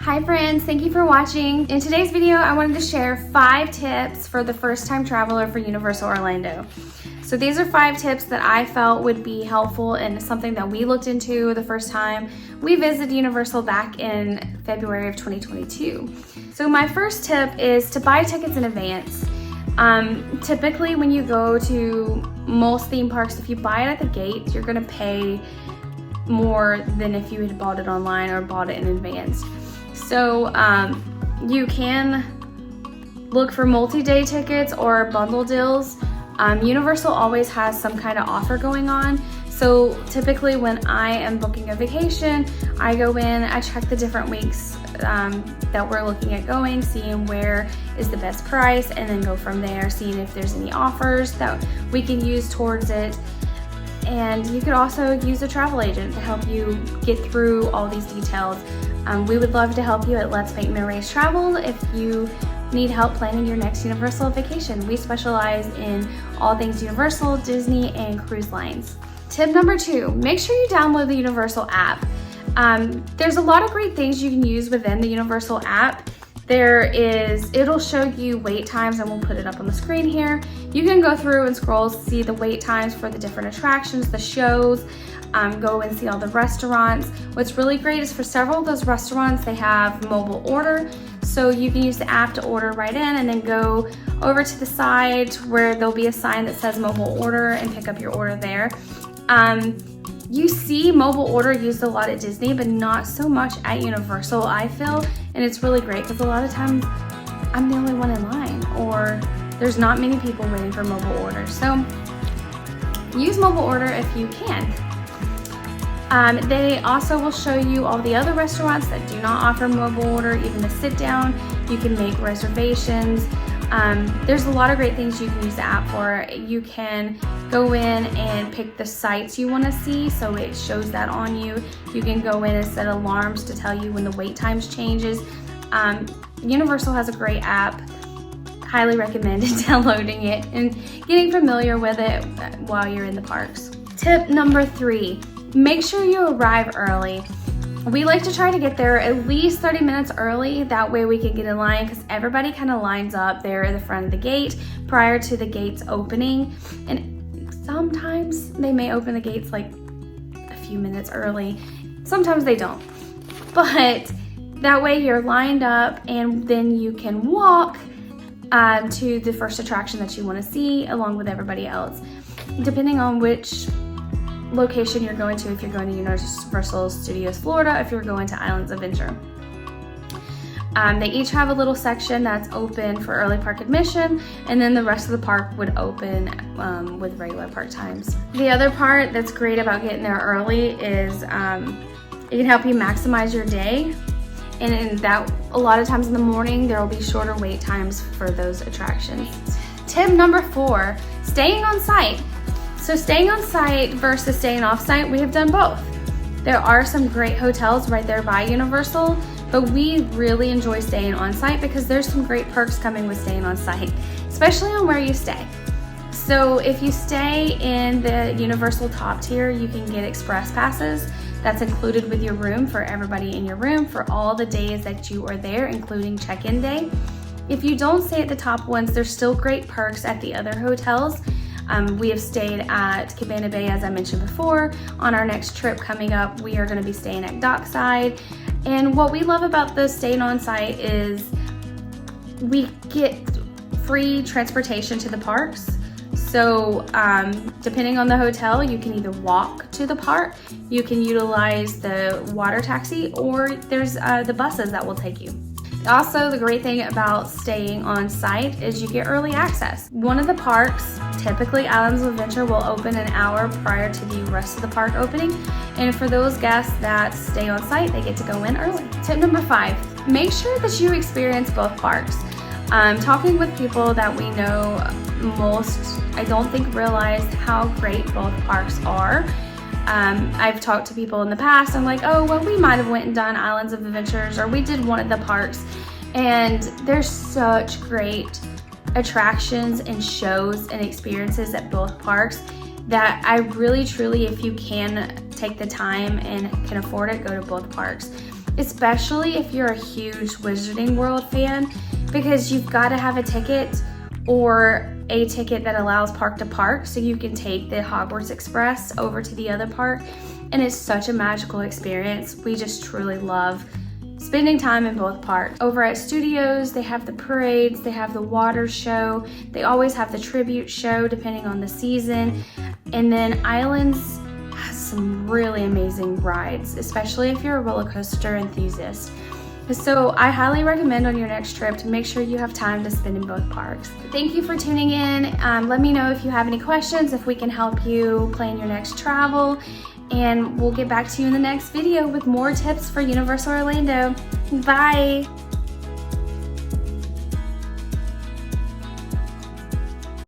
Hi friends, thank you for watching. In today's video, I wanted to share 5 tips for the first-time traveler for Universal Orlando. So these are 5 tips that I felt would be helpful and something that we looked into the first time we visited Universal back in February of 2022. So my first tip is to buy tickets in advance. Typically when you go to most theme parks, if you buy it at the gate, you're gonna pay more than if you had bought it online or bought it in advance. So you can look for multi-day tickets or bundle deals. Universal always has some kind of offer going on. So typically when I am booking a vacation, I go in, I check the different weeks that we're looking at going, seeing where is the best price, and then go from there, seeing if there's any offers that we can use towards it. And you could also use a travel agent to help you get through all these details. We would love to help you at Let's Make Memories Travel if you need help planning your next Universal vacation. We specialize in all things Universal, Disney, and cruise lines. Tip number 2, make sure you download the Universal app. There's a lot of great things you can use within the Universal app. It'll show you wait times, and we'll put it up on the screen here. You can go through and scroll, see the wait times for the different attractions, the shows, go and see all the restaurants. What's really great is for several of those restaurants, they have mobile order. So you can use the app to order right in and then go over to the side where there'll be a sign that says mobile order and pick up your order there. You see mobile order used a lot at Disney, but not so much at Universal, I feel. And it's really great because a lot of times I'm the only one in line, or there's not many people waiting for mobile order. So use mobile order if you can. They also will show you all the other restaurants that do not offer mobile order, even the sit down. You can make reservations. There's a lot of great things you can use the app for. You can go in and pick the sites you want to see, so it shows that on you. You can go in and set alarms to tell you when the wait times changes. Universal has a great app. Highly recommend downloading it and getting familiar with it while you're in the parks. Tip number 3, make sure you arrive early. We like to try to get there at least 30 minutes early. That way we can get in line, because everybody kind of lines up there at the front of the gate prior to the gates opening. And sometimes they may open the gates like a few minutes early. Sometimes they don't. But that way you're lined up, and then you can walk to the first attraction that you want to see along with everybody else. Depending on which location you're going to, if you're going to Universal Studios Florida, if you're going to Islands Adventure. They each have a little section that's open for early park admission, and then the rest of the park would open with regular park times. The other part that's great about getting there early is it can help you maximize your day, and in that, a lot of times in the morning there will be shorter wait times for those attractions. Tip number 4, staying on site. So staying on site versus staying off site, we have done both. There are some great hotels right there by Universal, but we really enjoy staying on site because there's some great perks coming with staying on site, especially on where you stay. So if you stay in the Universal top tier, you can get express passes. That's included with your room for everybody in your room for all the days that you are there, including check-in day. If you don't stay at the top ones, there's still great perks at the other hotels. We have stayed at Cabana Bay, as I mentioned before. On our next trip coming up, we are going to be staying at Dockside. And what we love about the staying on site is we get free transportation to the parks. So depending on the hotel, you can either walk to the park, you can utilize the water taxi, or there's the buses that will take you. Also, the great thing about staying on site is you get early access. One of the parks, typically Islands of Adventure, will open an hour prior to the rest of the park opening. And for those guests that stay on site, they get to go in early. Tip number 5, make sure that you experience both parks. Talking with people that we know, most, I don't think, realize how great both parks are. I've talked to people in the past, I'm like, oh, well, we might have went and done Islands of Adventures, or we did one of the parks, and there's such great attractions and shows and experiences at both parks that I really, truly, if you can take the time and can afford it, go to both parks. especially if you're a huge Wizarding World fan, because you've got to have a ticket or a ticket that allows park to park so you can take the Hogwarts Express over to the other park. And it's such a magical experience. We just truly love spending time in both parks. Over at Studios, they have the parades, they have the water show, they always have the tribute show depending on the season. And then Islands has some really amazing rides, especially if you're a roller coaster enthusiast. So I highly recommend on your next trip to make sure you have time to spend in both parks. Thank you for tuning in. Let me know if you have any questions, if we can help you plan your next travel, and we'll get back to you in the next video with more tips for Universal Orlando. Bye.